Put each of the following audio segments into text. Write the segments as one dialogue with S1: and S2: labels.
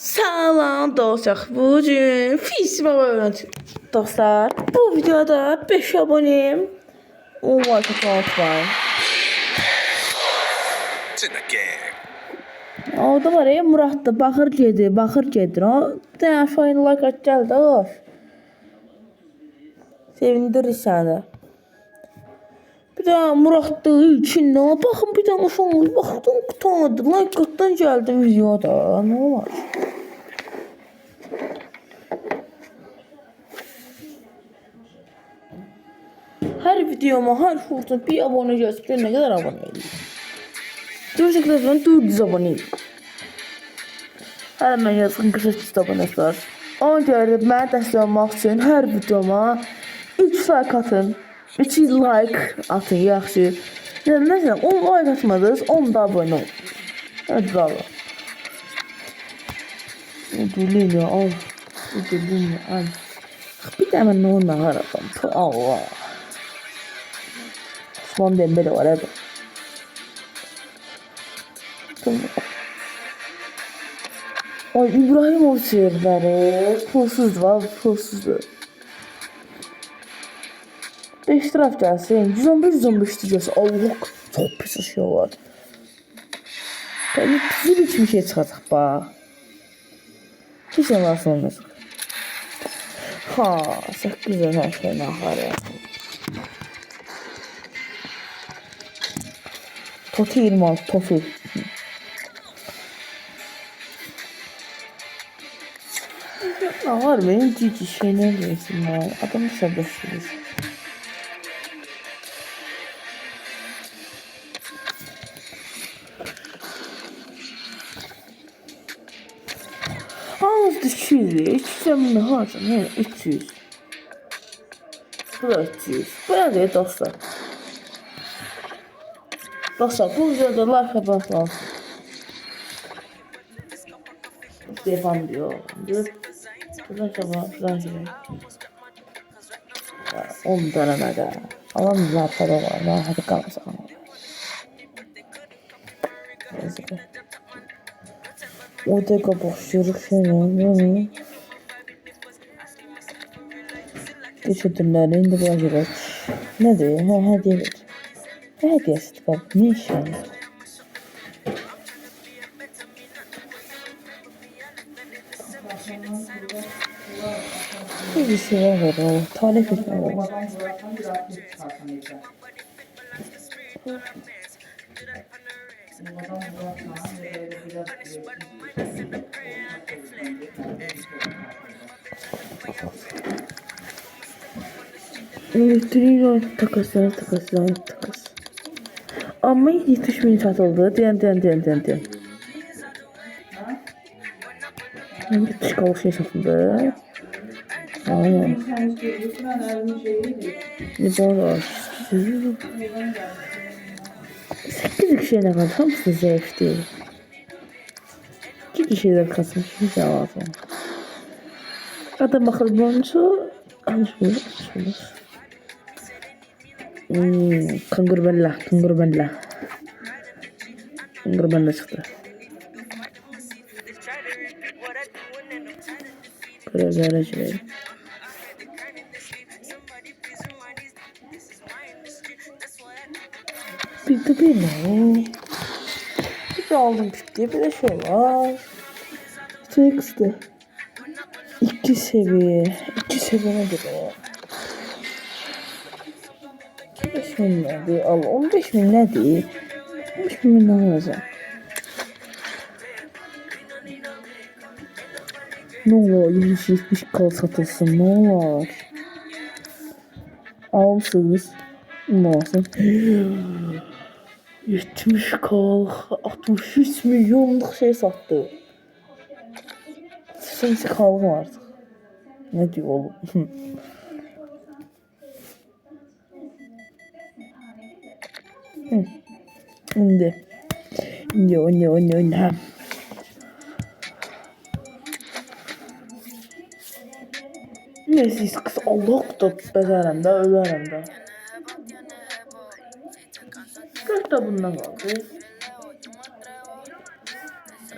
S1: Salam dostlar. Bugün Facebook oyunu dostlar. Bu videoda 5 aboneyim. O like unutmayın. Orada var ya Murat da bakır gedir. O da oyunu like at geldi. Hoş. Sevindirir seni. Bir de Murat da içinde. Bakın bir tane son baktım tanıdı. Like attan geldi videoda. Ne var? Her videoma her şurada bir abone gelsin. Ne kadar aboneyim? Gerçekten 400 aboneyim. Hemen yazın kısa abonesi var. Ona göre ben dəstək olmaq üçün hər videoma 3 like atın. 3 like atın yaxşı. Yəni məsələn 10 like atmadınız, 10 da abone olun. Hadi valla. Ödülüyle al. Ödülüyle al. Bir de ben onunla harapam. Allah. Osman Dembele var hadi. Ay İbrahim o seyirleri. Pulsuz var, pulsuzdu. 5 taraf gelsin. 115 gelsin. Allah çok pis şey var. Tabii bizi biçim şey çıkacak bak. Hiç şey varsa olmaz. Ha, 8 her şey nahar ya. Toti 26, Tofi. Ne var benim cici şeyler diyorsun ya. Adamı serbestsiniz. Az 200 lira. 200 ne harcam? Yani 300. Bu da 300. Bu ne diyor dostlar? Dostlar bu videoda like yapmak lazım. Stefan diyor. Şuradan çabuk şuradan şey. 10 tane de. Alan para var. Ben hadi kalmasın. O da kapışıyoruz şöyle. Geçirdiler indi biraz evet. Ne diyor? Hediye ver. Hediyesi var. Ne iş yani? Bir şey var o. Talep etme var. Elektriği takaslar. Ama yetişmeyi satıldı. Diyen. Yetiş kavuşu satıldı. Aynen. Ne var? 8 kişiye ne kadar? Hamısı zayıf değil. 2 kişiyle kasmış. Hiç lazım. Adam bakır boncu. Alışmıyor. Kangurbella çıktı. Böyle şey. Bir ne? Bir aldım diye bir de şey var. Text'te. 2 seviye nedir o? 5 bin nedir? Al 15 bin nedir? 15 bin ne alacağım? Ne olur 170 kal satılsın ne olur. Alsınız. Ne olsun? 70 kal 63 milyonluk şey sattı. Şimdi kaldım artık. Ne diyor oğlum? İndi. Neyse kız Allah da bezerim de ölerim de. 40 da bundan kaldı.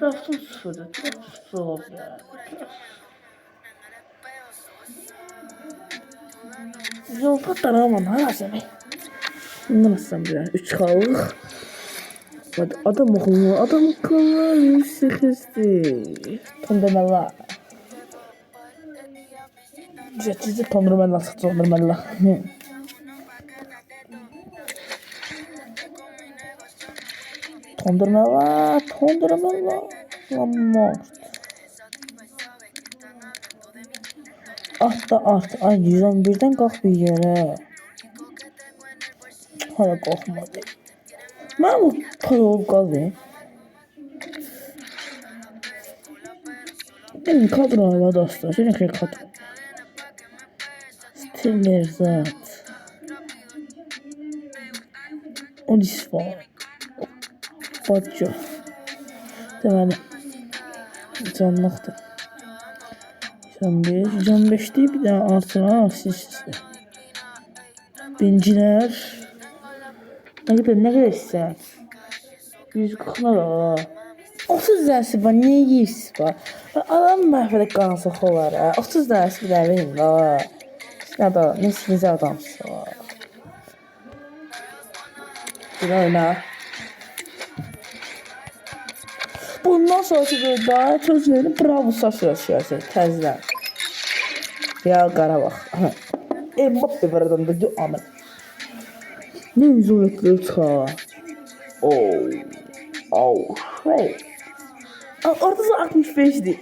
S1: Etrafım sıfırdır. Çok sıfır olub ya. Yolda daraman ha Azəmi. Anlamazsam bir 3 qalıq. Hadi adam akıllı, yüksekizdi. Tondurmella. Cücü tondurmella satı tondurmella. Tondurmella. Lamma. Art. Ay 111'den qalx bir yerə. Hala qalxmadı. Mən bu parolub qaldı. Benim kadro hala dostlar. Şöyle ki kadro. Stiller zat. Odis var. Bacı. Deməli. Canlıqdır. Can 5 deyib bir daha artırma aksizdir. Bincilər. Ne kadar istəyən? 140'lar o. 30 dərsi var, niyə yiyirsiz var? Adam məhvədə qansıq olar ha. 30 dərsi bir verin la. Ne da, necə adamsız var. Bir oyna. Bundan sonraki videoda söz verin Bravo siyasi təzdən. Ya Qarabağ. Mbappe var adamda diyor aman. Ne üzüntülü çıxa. Hey. Orada sayı 65'di.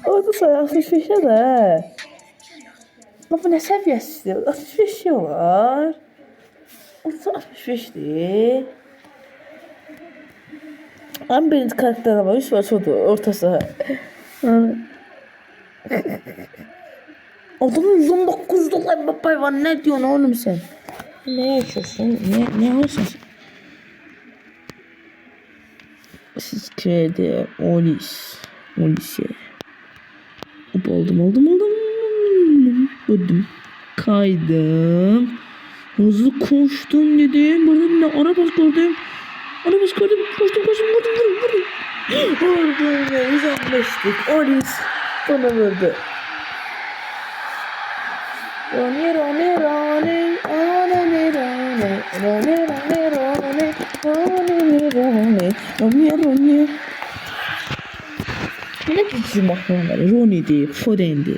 S1: Orada sayı 65'e de. Bu ne səviyyəsidir? 65 şey olar. Orada 65'di. En birinci karakter var. Üst var çoğudur. Ortası. Adamın 119 dolar babay var. Ne diyorsun oğlum sen? Ne yaşıyorsun? Ne yapıyorsun? Siz kredi Olis'e. Oldum. Ödüm. Kaydım. Hızlı koştum dedim. Burada ne araba gördüm. Koştum. Vurdum. Vurdum. Uzaklaştık. Olis bana vurdu. Roni. Ne cici mahnılar? Roni'di, Foden'di.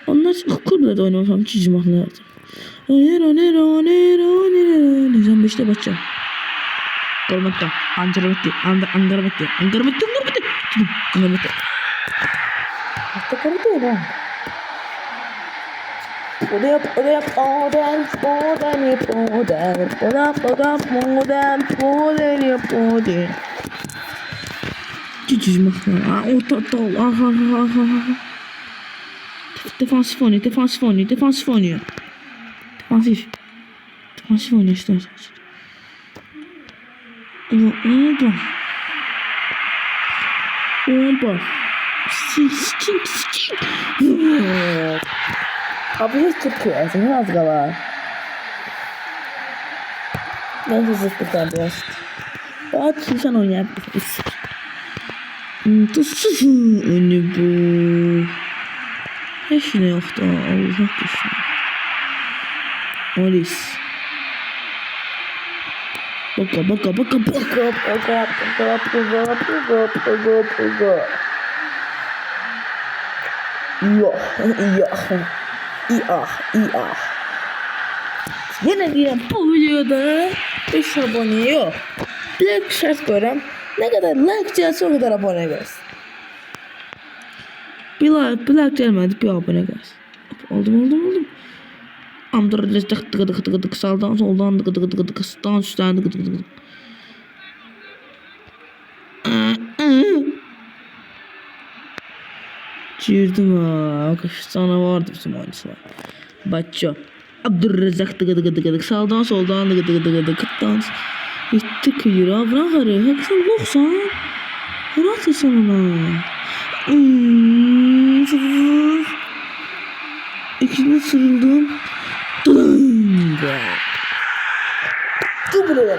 S1: Onlar kulübede oynamışam cici mahnılardı. Roni. Sen beşte bakacağım. Gormatta. Angaramattı. Hatta karıdı lan. Modern. Cici mahnılar. Orta. Defansif oynuyor. Defansif oynuyor işte. Opa. Sik. Abi hiç Türkiye. Sen az kala. Ben hızlıktan biraz. Daha kimsen oynayabiliriz. Tuzsuz önü bu. Hiç ne yoktu. Allah düşün. Olis. Baka. İya. Yine diyeyim bu videoda 5 abone yok. Bir şart koyarım. Ne kadar like gelsin o kadar abone gelsin. Bir like gelmedi bir abone gelsin. Oldum. Amdır tık sağdan soldan tık sağdan üstten tık. Girdim ha. Sana vardı bizim oyuncular. Bacca. Abdurrazak tık sağdan soldan tık Bitti kıyıra bırak araya. Hep sen loksan. Bırak ya sen ona. İkine sırıldım. Dur buraya.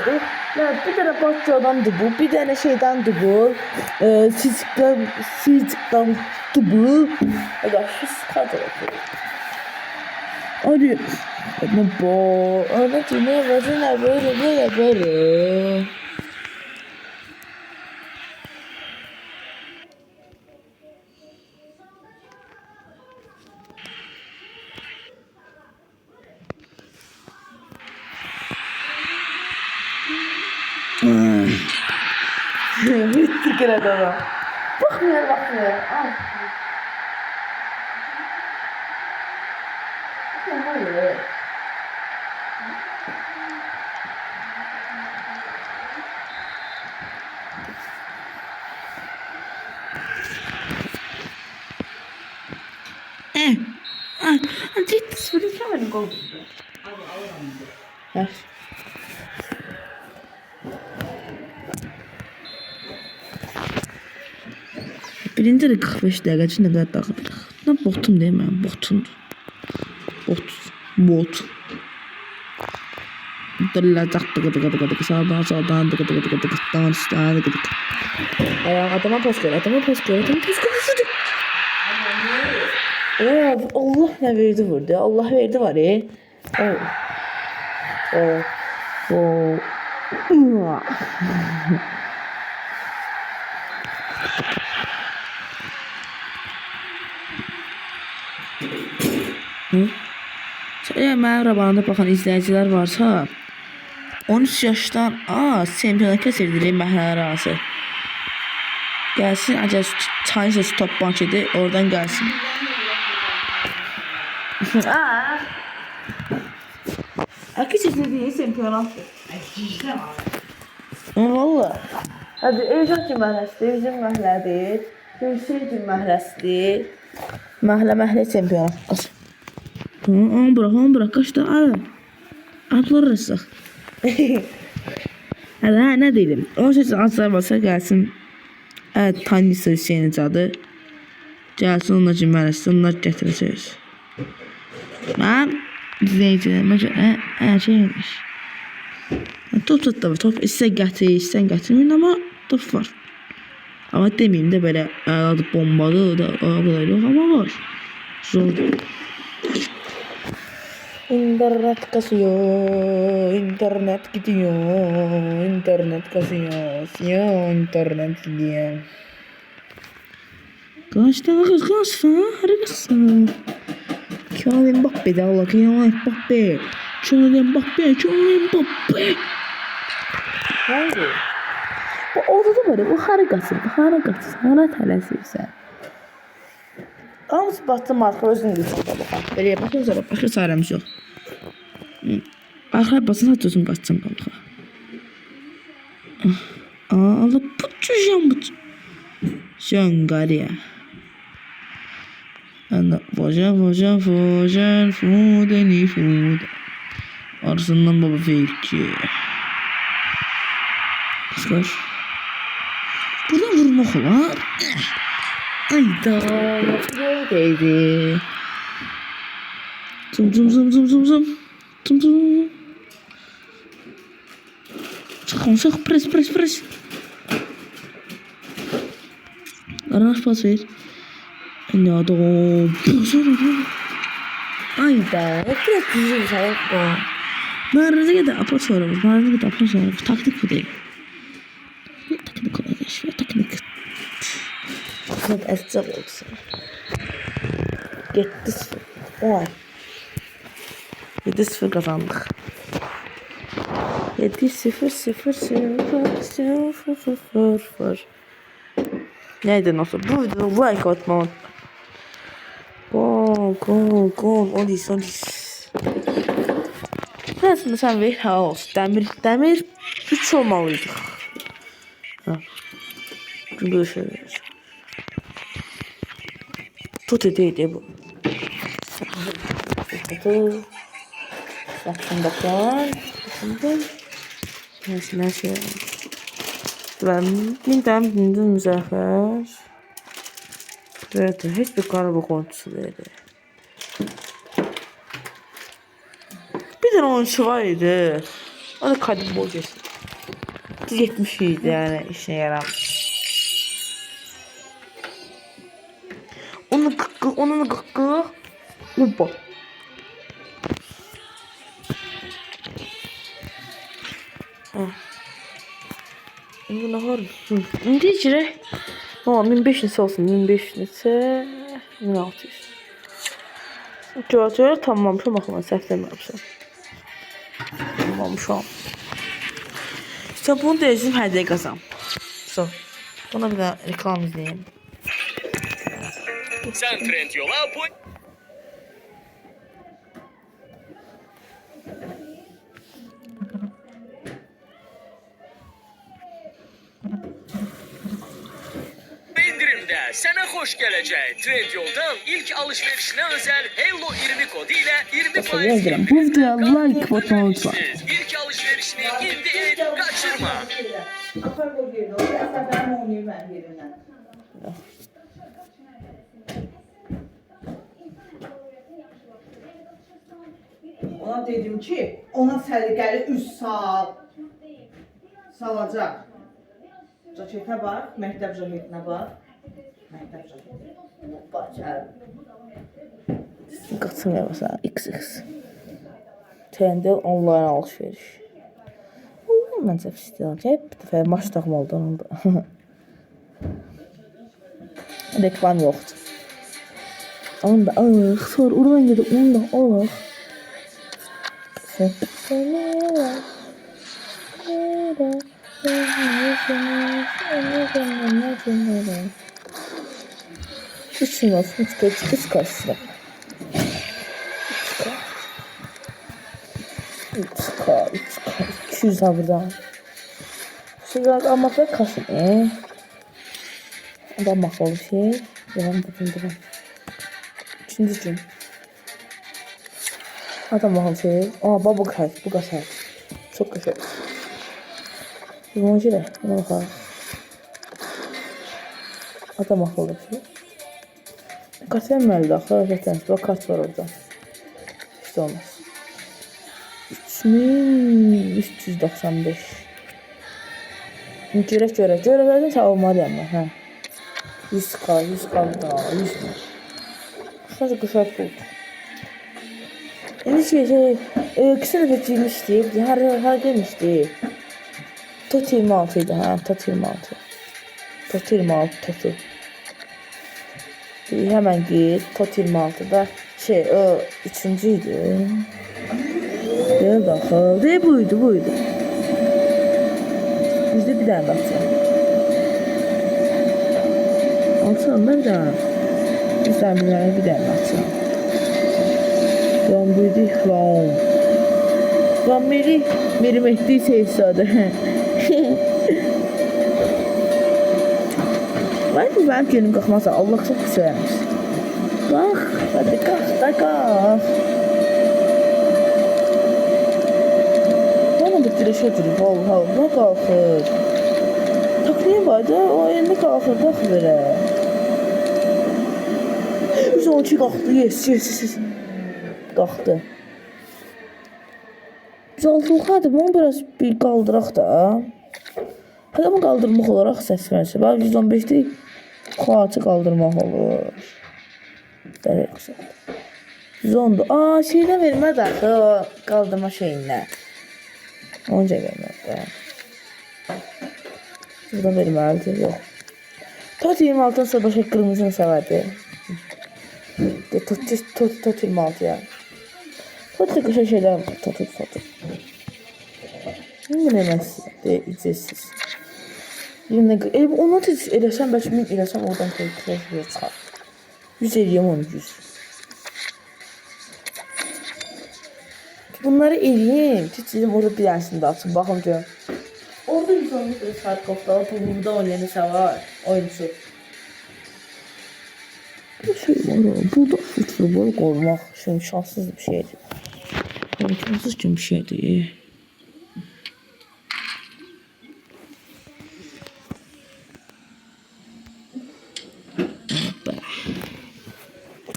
S1: Ya bir tane Batça'dandı bu, bir tane şeydendir bu. Sizik'ten bu. Ya şu kadar. Hadi. Ne bu? Öyle ki ne vazine böyle. Bitti kere adama. Bakmıyor. Al. Hayır. Ciddi söyleyeceğim gol. Ver. Birinci de 45 dəqiqə üçün nə qədər dağıdıq. Nə botum deyim mən, botumdur. Bot. Dırılacaq dıqı sağdan dıqı. Adama pas ver. Allah nə verdi vurdu. Allah verdi var Eğer mənim rabanda baxan izləyicilər varsa 13 yaşdan çempionat keçirdirik məhəllə arası. Gəlsin, acaba Chinese Stop Bank idi, oradan gəlsin. Akı keçirdiyi çempionatdır. Valla. Hadi Evcan ki məhəlləsidir, bizim məhəllədir. Hüseyin ki məhəlləsidir. Məhəllə çempionat. Bırak kaçta atlar rəsaq. Hələ nə deyim? O seçin atlar varsa gəlsin. Tanrısı Hüseyin'in adı. Gəlsin onlar ki məhəlləsi, onlar gətirəcək. Mən izləyicilərimə görə şeymiş. Top da var. Top istən gətir, istən gətirməyin, amma top var. Amma deməyim də belə adı bombalı da o qədər yox, amma var. Zordur. İnternet kasıyor, internet gidiyor, internet kasıyor, internet gidiyor. Kaçta harikasın. Kylian Mbappe de Allah, Kylian Mbappe. Haydi. Bu oldu da böyle, bu harikasın, hala tələsirsən. Hamısı batı marka özünü düşündü bakalım. Böyle bakın sonra başka çaremiz yok. Arkaya basın atıyorsun kaçacağım balığa. Allah bu. Şangariya. Ana vojan food. Arasından baba fake. Kızlar. Buradan vurmak var. Ayda değdi. Zum. Çık pres. Araç pas ver. Ne adam. Ayda. Biraz güzel sayık o. Mağarada gide apar sorumuz. Taktik bu değil. Taktik olacak. Taktik. Hadi escap olsun. 7-0 kazandık. 7-0. Neydi nasıl? Bu videoda like atma. Gol. Odis. Aslında sen ver olsun. Demir 3 olmalıydı. Böyle şey verir. Tut edeydi bu. Bakın. Neyse. Ben bildim müzaffer. Evet, hiçbir karabı kontrolü değildi. Bir tane oyuncu var idi. O da kadim bol geçti. artı 70 idi yani işine yaramış. Onun kıkkı. Hoppa. Bu ne var? İndi içire. Ha 1500 olsun 1500 ise 1600. Cevap tamamlamışam axı mən səhv demirəmsən. Tamamlamışam. İşte bunu da özüm hədiyyə qazam. So, buna bir də reklam izləyim.
S2: Sen Trendyol'a indirimde sana hoş gelecek. Trendyol'dan ilk alışverişine özel Hello 20 kodu ile 20%
S1: Yazıram. Bu videoya like butonu lütfen.
S2: İlk alışverişini indi kaçırma.
S3: Ona dedim ki, ona səliqəli üst salacaq. Jaketə bax, məktəb jaketinə bax. Məktəb jaketi. Bax,
S1: Qaçın ya mesela XX. Trendyol online alışveriş. Məncə istiyorum. Hep bir dəfə maç taxmalıdır onu da. Reklam yoxdur. Onu da alıq. Sonra oradan gedib onu da alıq. Üçün olsun, üç karşısına. 3K, 200 ha buradan. Şimdi almak ve kasım. Adam bakmalı şey. Devam. Üçüncü gün. Adam bakmalı şey. Bu kasar. Çok güzel. Emoji de. Buna bakalım. Adam bakmalı şey. Kasaya mı elde? Hakikaten. Bak kart var orada. İşte olmaz. 3395. Görələrdən savunmalıyam mən, hə. 100k da, 100 mi? Sadəcə qışar pul. İndi qısa dəfə giymişdi, hər demişdi. Tot 26 idi, hə, tot 26. Tot 26, totu. Həmən git, tot 26-da o üçüncü idi. Gel bakalım. Buydu. Bizde bir tane bakacağım. Alsana da bir tane. Bir tane bakacağım. Lan buydu. Lan Meri Mehdi seyirsadı. Ben günüm kalkmazsa Allah çok güzelmiş. Bak. Hadi kalk. Güreşe durub, vallahi qalxır. Takliyə var da, o indi qalxır, bax belə. 112 qalxdı, yes. Qalxdı. 106 hadi bunu biraz bir qaldıraq da. Adamı qaldırmaq olaraq səs versə. Bax 115-də kuatı qaldırmaq olur. Dərək qısa. 110'da. Şeydən verməz axı o qaldırma şeyindən. Onca verməkdə. Burada verməlidir, yox. Tot 26'dan sonra başqa qırmızını səvədi. Tot 26 ya. Tot da qışa şeylər var, tot. Bunu eləməzsiniz, ücretsiz. Onu da eləsəm, bəlkə 1000 eləsəm, oradan kreşliyə çıxar. 100 eləyəm onu 100. Bunları eləyim. Keçirim orada bir dərsini də açın. Baxım görüm. Orada 110 Sarkovda, burada oynayan nəsə var. Oyuncu. Bir şey var. Burada futbol qoymaq şanssız bir şeydir. İmkansız bir şeydir.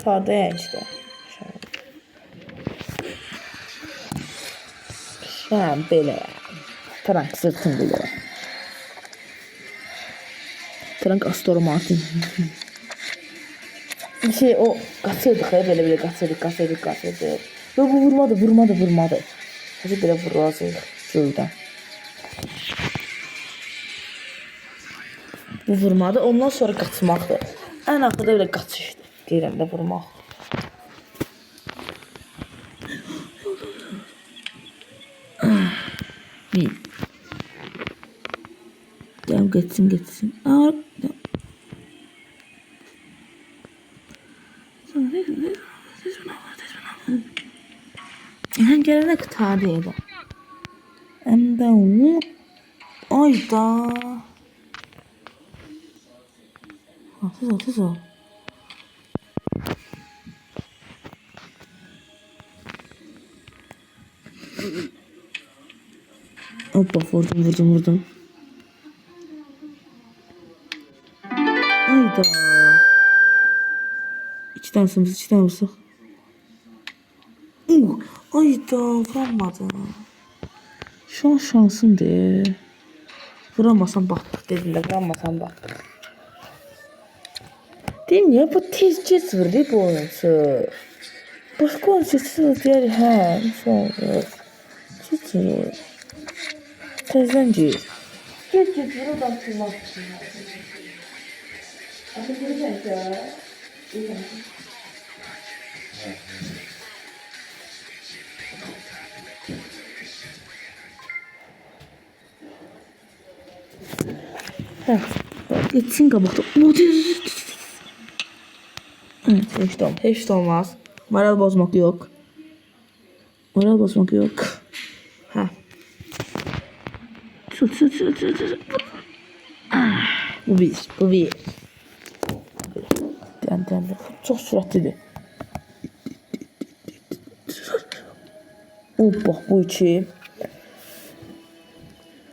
S1: Sardaya işte. Belə. Tarak sırtım belə. Trank Astor Martin. Bir şey o kaçırdık ya böyle kaçırdık. Ve bu vurmadı. Hadi böyle vuracağız şuradan. Bu vurmadı. Ondan sonra kaçmaqdır. En axırda böyle kaçışdı. Deyirəm də vurmaq. İyi. Tamam geçsin. Gələnə qıtardıydı. Həm də ayda. Tez ol. Hoppa vurdum. Ayda. İki tane vursak. Ayda vuramadı. Şu an şansımdır. Vuramazsam battık dedim de vuramazsam battık. Değil mi ya bu tez vurdu bu oyuncu. Başka oyuncu diğer nasıl olur? Çiçeği. Tezden gir. Git vur adam tutmak için. Hadi girecek ya. Geçsin kabukta. Evet, hiç olmaz. Moral bozmak yok. Ha. Tut. Bu bir. Den. Çok süratlidir. Hoppa bu iki.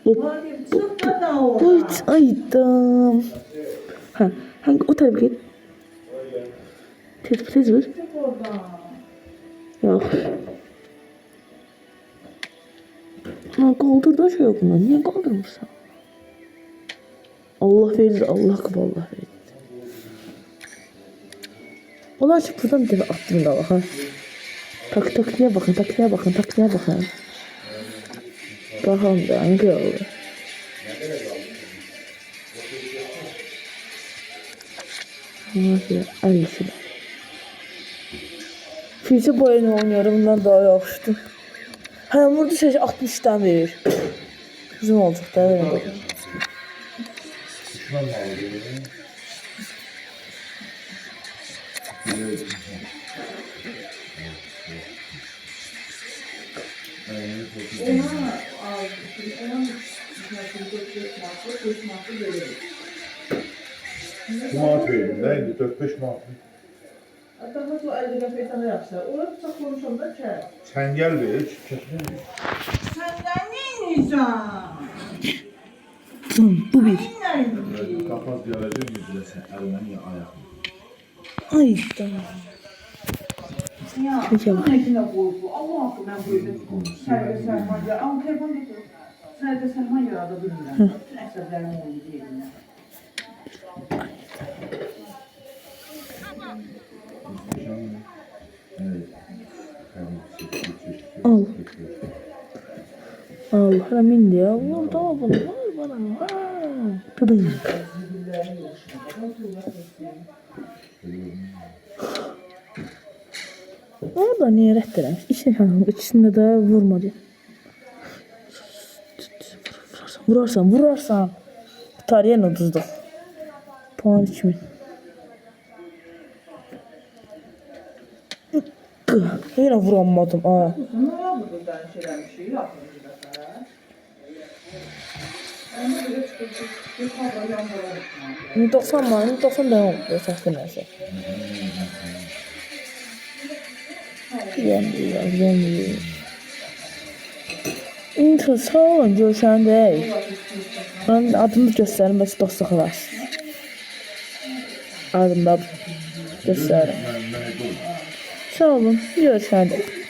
S1: Bu hiç aydım. Hangi o tarafa git. Tez vur. Yok. Kaldırdı şey yok bundan. Niye kaldırmışsın? Allah verir. Onlar için buradan bir tane attım da bak ha. Taktiğe bakın. Bakalım da hangi oldu. Ayısı. Filce boyunu oynuyorum. Bundan daha yaxşıdır. Həm vurdu 60'dan verir. Bizim olacaq da öyle.
S4: Manat verdim də, indi 4-5 manat.
S3: Hatta bu 50 qəpikdən yaxşı. Orada tutaq konuşanda kər.
S4: Sən gəl ver, çəkmə.
S3: Səndən neyinəcəm?
S1: Bu bir.
S4: Qapaz gələcək, yüzüləsən, əlinə ya ayaqla.
S1: Ayda.
S3: Ya, bunun içində qoydu. Allah haqqı mən qoydum. Sərdə sərman gəlir. Amma telefon getir. Sərdə sərman yarada bilmirəm. Bütün əsəblərim oyunu deyirəm.
S1: Al. Allah min diye. Allah tamam bunu var bana. Tadayım. Orada niye reddelemiş? İkisinde de vurmadı. Vurarsan. Tarihen 30'da. Puan 2000. Yine vuramadım.
S3: Ne var buradan şeyler bir şey yapmadı bir defa. Ona göre çıkıp bir kablo yanmalar.
S1: 90 mı? 90 da oldu. Saçma neyse. Yendi. İntro sağ olun görüşən deyil. Ben adımı göstərim bəs dosta xalas. Adımda göstərim. Sağ olun görüşən deyil.